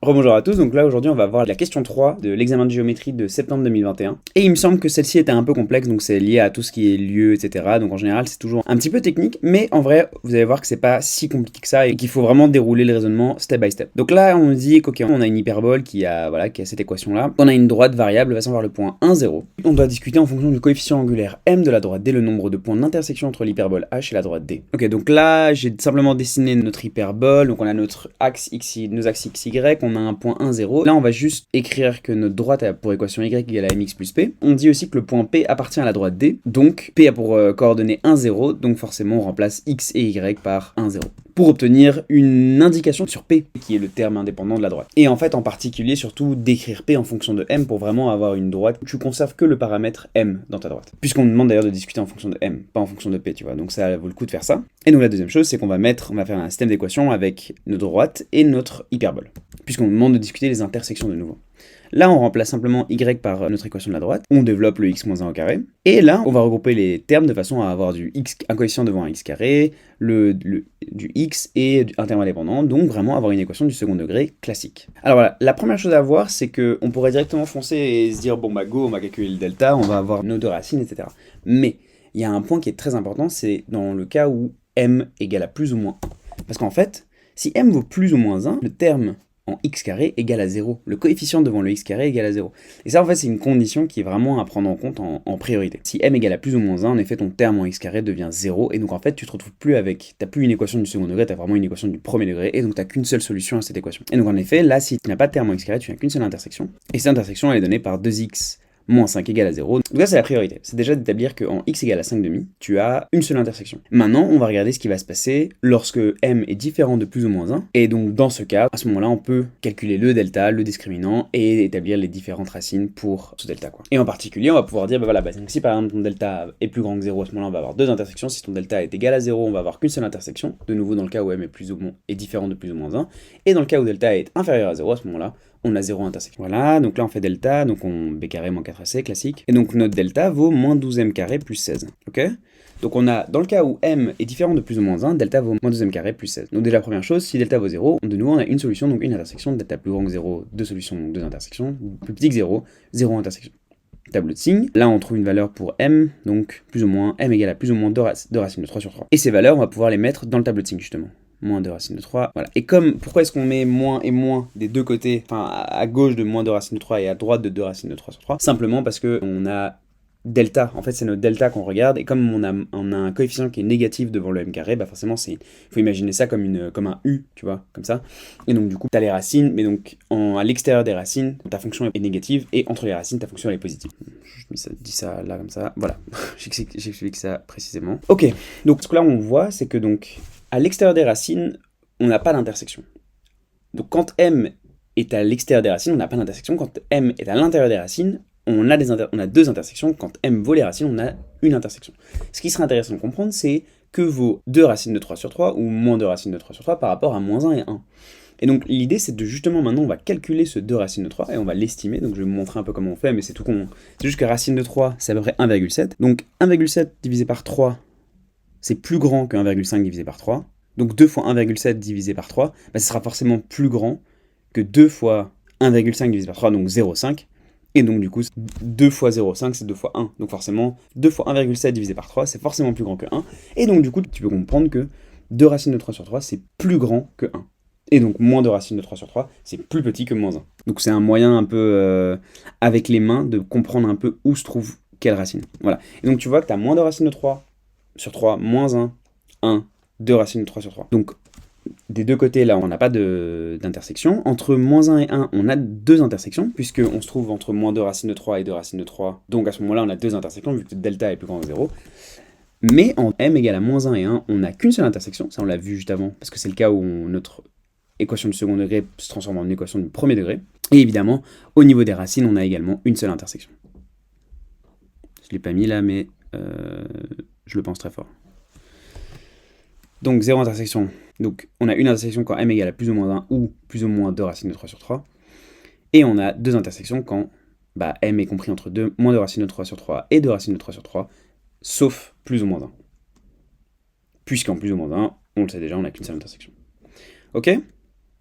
Rebonjour à tous, donc là aujourd'hui on va voir la question 3 de l'examen de géométrie de septembre 2021. Et il me semble que celle-ci était un peu complexe, donc c'est lié à tout ce qui est lieu, etc. Donc en général c'est toujours un petit peu technique, mais en vrai vous allez voir que c'est pas si compliqué que ça et qu'il faut vraiment dérouler le raisonnement step by step. Donc là on dit qu'ok, on a une hyperbole qui a cette équation là, on a une droite variable passant vers le point 1, 0. On doit discuter en fonction du coefficient angulaire m de la droite d le nombre de points d'intersection entre l'hyperbole h et la droite d. Ok, donc là j'ai simplement dessiné notre hyperbole, donc on a notre axe x, nos axes x, y, on a un point 1, 0. Là, on va juste écrire que notre droite a pour équation y égale à mx plus p. On dit aussi que le point P appartient à la droite D, donc P a pour coordonnées 1, 0, donc forcément on remplace x et y par 1, 0. Pour obtenir une indication sur P, qui est le terme indépendant de la droite. Et en fait, en particulier, surtout d'écrire P en fonction de M pour vraiment avoir une droite où tu conserves que le paramètre M dans ta droite. Puisqu'on nous demande d'ailleurs de discuter en fonction de M, pas en fonction de P, tu vois. Donc ça vaut le coup de faire ça. Et donc la deuxième chose, c'est qu'on va faire un système d'équations avec notre droite et notre hyperbole. Puisqu'on nous demande de discuter les intersections de nouveau. Là, on remplace simplement y par notre équation de la droite, on développe le x moins 1 au carré, et là, on va regrouper les termes de façon à avoir un coefficient devant un x carré, du x et un terme indépendant, donc vraiment avoir une équation du second degré classique. Alors voilà, la première chose à voir, c'est qu'on pourrait directement foncer et se dire, bon bah go, on va calculer le delta, on va avoir nos deux racines, etc. Mais, il y a un point qui est très important, c'est dans le cas où m égale à plus ou moins 1. Parce qu'en fait, si m vaut plus ou moins 1, le terme en x carré égale à 0. Le coefficient devant le x carré égale à 0. Et ça, en fait, c'est une condition qui est vraiment à prendre en compte en priorité. Si m égale à plus ou moins 1, en effet, ton terme en x carré devient 0. Et donc, en fait, tu te retrouves plus avec... T'as plus une équation du second degré, t'as vraiment une équation du premier degré. Et donc, t'as qu'une seule solution à cette équation. Et donc, en effet, là, si tu n'as pas de terme en x carré, tu n'as qu'une seule intersection. Et cette intersection, elle est donnée par 2x moins 5 égale à 0. Donc là, c'est la priorité. C'est déjà d'établir qu'en x égale à 5 demi, tu as une seule intersection. Maintenant, on va regarder ce qui va se passer lorsque m est différent de plus ou moins 1. Et donc, dans ce cas, à ce moment-là, on peut calculer le delta, le discriminant, et établir les différentes racines pour ce delta, quoi. Et en particulier, on va pouvoir dire, donc si par exemple ton delta est plus grand que 0, à ce moment-là, on va avoir deux intersections. Si ton delta est égal à 0, on va avoir qu'une seule intersection. De nouveau, dans le cas où m est différent de plus ou moins 1. Et dans le cas où delta est inférieur à 0, à ce moment-là, on a 0 intersection. Voilà, donc là on fait delta, donc on b carré moins 4ac, classique. Et donc notre delta vaut moins 12m carré plus 16, ok? Donc on a, dans le cas où m est différent de plus ou moins 1, delta vaut moins 12m carré plus 16. Donc déjà, première chose, si delta vaut 0, de nouveau on a une solution, donc une intersection, delta plus grand que 0, deux solutions, donc deux intersections, plus petit que 0, 0 intersection. Tableau de signes, là on trouve une valeur pour m, donc plus ou moins, m égale à plus ou moins 2 racines de 3 sur 3. Et ces valeurs, on va pouvoir les mettre dans le tableau de signes justement. Moins 2 racines de 3, voilà. Et pourquoi est-ce qu'on met moins et moins des deux côtés, enfin à gauche de moins 2 racines de 3 et à droite de 2 racines de 3 sur 3? Simplement parce que on a delta, en fait c'est notre delta qu'on regarde, et comme on a un coefficient qui est négatif devant le m carré, bah forcément faut imaginer ça comme un u, tu vois, comme ça. Et donc du coup, tu as les racines, mais donc à l'extérieur des racines, ta fonction est négative, et entre les racines, ta fonction elle est positive. Je dis ça là comme ça, voilà, j'explique ça précisément. Ok, donc ce que là on voit, c'est que donc à l'extérieur des racines, on n'a pas d'intersection. Donc quand m est à l'extérieur des racines, on n'a pas d'intersection. Quand m est à l'intérieur des racines, on a deux intersections. Quand m vaut les racines, on a une intersection. Ce qui serait intéressant de comprendre, c'est que vaut 2 racines de 3 sur 3 ou moins 2 racines de 3 sur 3 par rapport à moins 1 et 1. Et donc l'idée, c'est de justement, maintenant, on va calculer ce 2 racines de 3 et on va l'estimer. Donc je vais vous montrer un peu comment on fait, mais c'est tout con. C'est juste que racine de 3, c'est à peu près 1,7. Donc 1,7 divisé par 3, c'est plus grand que 1,5 divisé par 3. Donc 2 fois 1,7 divisé par 3, bah, ce sera forcément plus grand que 2 fois 1,5 divisé par 3, donc 0,5. Et donc du coup, 2 fois 0,5, c'est 2 fois 1. Donc forcément, 2 fois 1,7 divisé par 3, c'est forcément plus grand que 1. Et donc du coup, tu peux comprendre que 2 racines de 3 sur 3, c'est plus grand que 1. Et donc moins de racines de 3 sur 3, c'est plus petit que moins 1. Donc c'est un moyen un peu, avec les mains, de comprendre un peu où se trouve quelle racine. Voilà. Et donc tu vois que tu as moins de racines de 3 sur 3, moins 1, 1, 2 racines de 3 sur 3. Donc, des deux côtés, là, on n'a pas d'intersection. Entre moins 1 et 1, on a deux intersections, puisqu'on se trouve entre moins 2 racines de 3 et 2 racines de 3. Donc, à ce moment-là, on a deux intersections, vu que delta est plus grand que 0. Mais en m égale à moins 1 et 1, on n'a qu'une seule intersection. Ça, on l'a vu juste avant, parce que c'est le cas où notre équation du second degré se transforme en équation du premier degré. Et évidemment, au niveau des racines, on a également une seule intersection. Je ne l'ai pas mis là, mais je le pense très fort. Donc 0 intersection, donc on a une intersection quand m égale à plus ou moins 1 ou plus ou moins 2 racines de 3 sur 3. Et on a deux intersections quand m est compris entre moins 2 racines de 3 sur 3 et 2 racines de 3 sur 3, sauf plus ou moins 1. Puisqu'en plus ou moins 1, on le sait déjà, on n'a qu'une seule intersection. Ok ?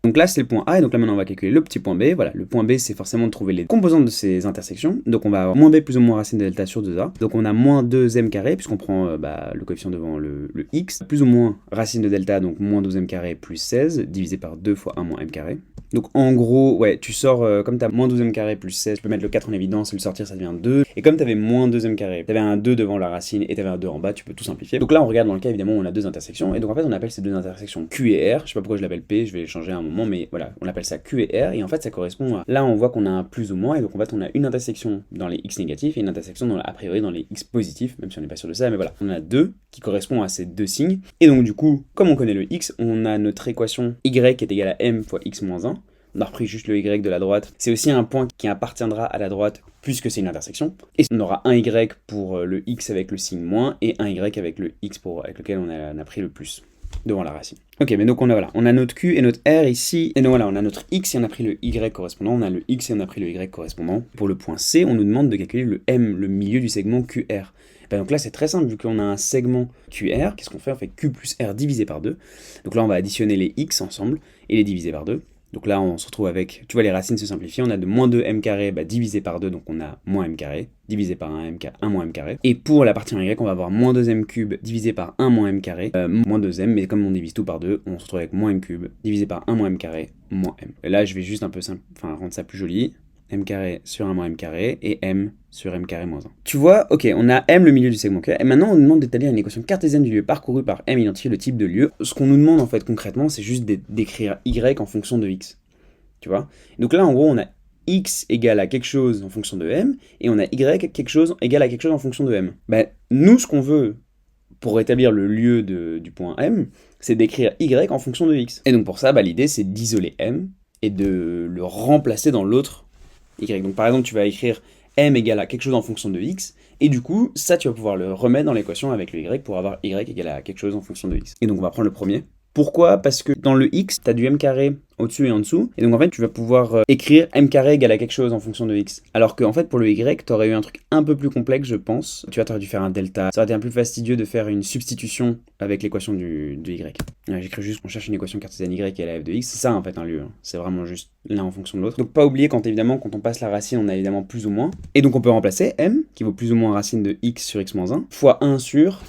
Donc là, c'est le point A, et donc là, maintenant, on va calculer le petit point B. Voilà, le point B, c'est forcément de trouver les composantes de ces intersections. Donc on va avoir moins B plus ou moins racine de delta sur 2A. Donc on a moins 2m carré, puisqu'on prend le coefficient devant le x, plus ou moins racine de delta, donc moins 12m carré plus 16, divisé par 2 fois 1 moins m carré. Donc en gros, ouais, tu sors, comme tu as moins 12m carré plus 16, tu peux mettre le 4 en évidence et le sortir, ça devient 2. Et comme tu avais moins 2m carré, tu avais un 2 devant la racine et tu avais un 2 en bas, tu peux tout simplifier. Donc là, on regarde dans le cas, évidemment, où on a deux intersections. Et donc en fait, on appelle ces deux intersections Q et R. Je sais pas pourquoi je l'appelle P, je vais changer à un moment, mais voilà, on appelle ça Q et R. Et en fait, ça correspond à... Là, on voit qu'on a un plus ou moins. Et donc en fait, on a une intersection dans les X négatifs et une intersection a priori dans les X positifs, même si on n'est pas sûr de ça. Mais voilà, on a deux qui correspondent à ces deux signes. Et donc du coup, comme on connaît le X, on a notre équation Y qui est égale à M fois X moins 1. On a repris juste le Y de la droite. C'est aussi un point qui appartiendra à la droite puisque c'est une intersection. Et on aura un Y pour le X avec le signe moins et un Y avec le X avec lequel on a pris le plus devant la racine. Ok, mais donc on a notre Q et notre R ici. Et donc voilà, on a notre X et on a pris le Y correspondant. On a le X et on a pris le Y correspondant. Pour le point C, on nous demande de calculer le M, le milieu du segment QR. Ben donc là, c'est très simple, vu qu'on a un segment QR, qu'est-ce qu'on fait? On fait Q plus R divisé par 2. Donc là, on va additionner les X ensemble et les diviser par 2. Donc là, on se retrouve avec, tu vois, les racines se simplifient. On a de moins 2m carré divisé par 2, donc on a moins m carré, divisé par 1 moins m carré. Et pour la partie en Y, on va avoir moins 2m cube divisé par 1 moins m carré, moins 2m, mais comme on divise tout par 2, on se retrouve avec moins m cube divisé par 1 moins m carré, moins m. Et là, je vais juste un peu rendre ça plus joli. M carré sur 1 moins M carré et M sur M carré moins 1. Tu vois, ok, on a M le milieu du segment QR, et maintenant on nous demande d'établir une équation cartésienne du lieu parcouru par M identifié le type de lieu. Ce qu'on nous demande en fait concrètement, c'est juste d'écrire Y en fonction de X. Tu vois? Donc là, en gros, on a X égale à quelque chose en fonction de M, et on a Y quelque chose égale à quelque chose en fonction de M. Ben, nous, ce qu'on veut pour établir le lieu du point M, c'est d'écrire Y en fonction de X. Et donc pour ça, l'idée, c'est d'isoler M et de le remplacer dans l'autre Y. Donc par exemple, tu vas écrire M égale à quelque chose en fonction de X, et du coup, ça, tu vas pouvoir le remettre dans l'équation avec le Y pour avoir Y égale à quelque chose en fonction de X. Et donc on va prendre le premier. Pourquoi? Parce que dans le X, tu as du M carré au-dessus et en dessous, et donc en fait, tu vas pouvoir écrire M carré égale à quelque chose en fonction de X. Alors qu'en fait, pour le Y, tu aurais eu un truc un peu plus complexe, je pense. Tu vois, tu aurais dû faire un delta. Ça aurait été un peu plus fastidieux de faire une substitution avec l'équation du Y. J'écris juste qu'on cherche une équation cartésienne Y égale à f de X. C'est ça, en fait, un lieu. C'est vraiment juste l'un en fonction de l'autre. Donc pas oublier, quand on passe la racine, on a évidemment plus ou moins. Et donc on peut remplacer M, qui vaut plus ou moins racine de X sur X moins 1, fois 1 sur...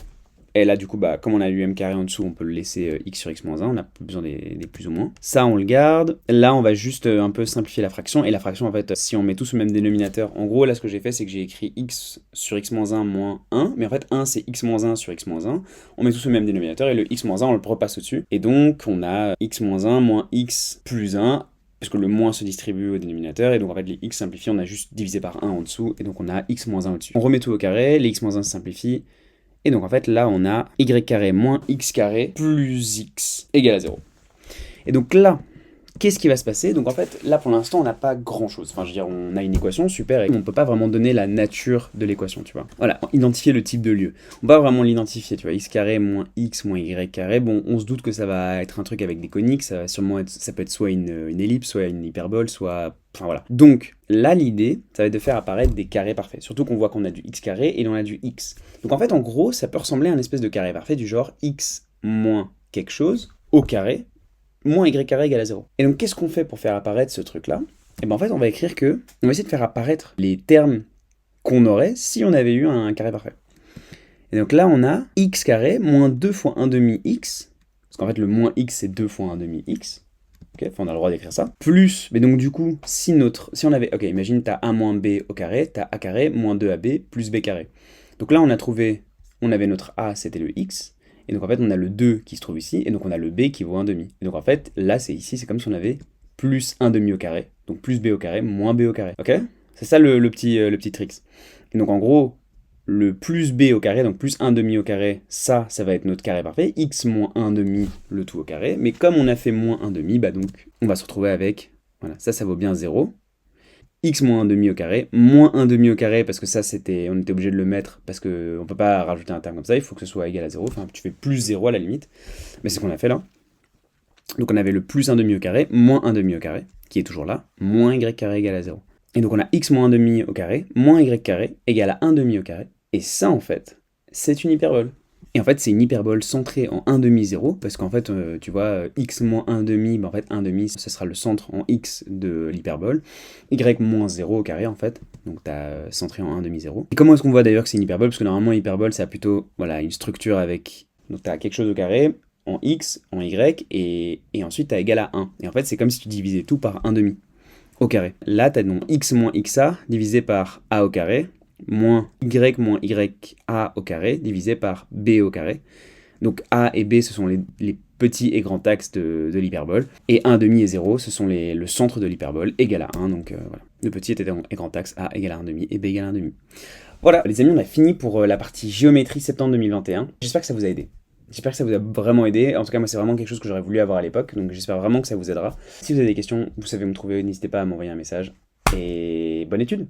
Et là, du coup, comme on a eu M carré en dessous, on peut le laisser X sur X moins 1, on n'a plus besoin des plus ou moins. Ça, on le garde. Là, on va juste un peu simplifier la fraction. Et la fraction, en fait, si on met tout sous le même dénominateur, en gros, là, ce que j'ai fait, c'est que j'ai écrit X sur X moins 1 moins 1. Mais en fait, 1, c'est X moins 1 sur X moins 1. On met tout sous le même dénominateur et le X moins 1, on le repasse au-dessus. Et donc, on a X moins 1 moins X plus 1. Parce que le moins se distribue au dénominateur, et donc en fait les x simplifient, on a juste divisé par 1 en dessous, et donc on a x moins 1 au-dessus. On remet tout au carré, les x moins 1 se simplifient, et donc en fait là on a y carré moins x carré plus x égale à 0. Et donc là, qu'est-ce qui va se passer? Donc en fait, là pour l'instant, on n'a pas grand-chose. Enfin, je veux dire, on a une équation, super, et on ne peut pas vraiment donner la nature de l'équation, tu vois. Voilà, identifier le type de lieu. On va vraiment l'identifier, tu vois, x carré moins x moins y carré. Bon, on se doute que ça va être un truc avec des coniques, ça va sûrement être, ça peut être soit une ellipse, soit une hyperbole, soit... Enfin voilà. Donc là, l'idée, ça va être de faire apparaître des carrés parfaits. Surtout qu'on voit qu'on a du x carré et on a du x. Donc en fait, en gros, ça peut ressembler à un espèce de carré parfait du genre x moins quelque chose au carré, moins y carré égale à 0. Et donc, qu'est-ce qu'on fait pour faire apparaître ce truc-là? Et bien en fait, on va écrire que... On va essayer de faire apparaître les termes qu'on aurait si on avait eu un carré parfait. Et donc là, on a x carré moins 2 fois 1 demi x, parce qu'en fait, le moins x, c'est 2 fois 1 demi x. Ok, enfin, on a le droit d'écrire ça. Plus, mais donc du coup, si on avait... Ok, imagine, t'as a moins b au carré, t'as a carré moins 2ab plus b carré. Donc là, on avait notre a, c'était le x, et donc en fait, on a le 2 qui se trouve ici, et donc on a le b qui vaut 1 demi. Et donc en fait, là, c'est comme si on avait plus 1 demi au carré, donc plus b au carré, moins b au carré. Ok? C'est ça le petit tricks. Et donc en gros, le plus b au carré, donc plus 1 demi au carré, ça va être notre carré parfait, x moins 1 demi, le tout au carré. Mais comme on a fait moins 1 demi, donc on va se retrouver avec, voilà, ça vaut bien 0. X moins 1 demi au carré, moins 1 demi au carré, parce que ça, on était obligé de le mettre, parce qu'on ne peut pas rajouter un terme comme ça, il faut que ce soit égal à 0, enfin tu fais plus 0 à la limite, mais c'est ce qu'on a fait là. Donc on avait le plus 1 demi au carré, moins 1 demi au carré, qui est toujours là, moins y carré égale à 0. Et donc on a x moins 1 demi au carré, moins y carré, égale à 1 demi au carré, et ça en fait, c'est une hyperbole. Et en fait, c'est une hyperbole centrée en 1 demi 0, parce qu'en fait, tu vois, x moins 1 demi, en fait, 1 demi, ce sera le centre en x de l'hyperbole. Y moins 0 au carré, en fait. Donc, tu as centré en 1 demi 0. Et comment est-ce qu'on voit d'ailleurs que c'est une hyperbole? Parce que normalement, une hyperbole, ça a plutôt, voilà, une structure avec... Donc, tu as quelque chose au carré, en x, en y, et ensuite, tu as égal à 1. Et en fait, c'est comme si tu divisais tout par 1 demi au carré. Là, tu as donc x moins xa divisé par a au carré, moins ya au carré, divisé par b au carré. Donc a et b, ce sont les petits et grands axes de l'hyperbole. Et 1 demi et 0, ce sont le centre de l'hyperbole, égal à 1. Donc voilà, le petit et grand axe, a égale à 1 demi et b égale à 1 demi. Voilà, les amis, on a fini pour la partie géométrie septembre 2021. J'espère que ça vous a aidé. J'espère que ça vous a vraiment aidé. En tout cas, moi, c'est vraiment quelque chose que j'aurais voulu avoir à l'époque. Donc, j'espère vraiment que ça vous aidera. Si vous avez des questions, vous savez me trouver. N'hésitez pas à m'envoyer un message. Et bonne étude!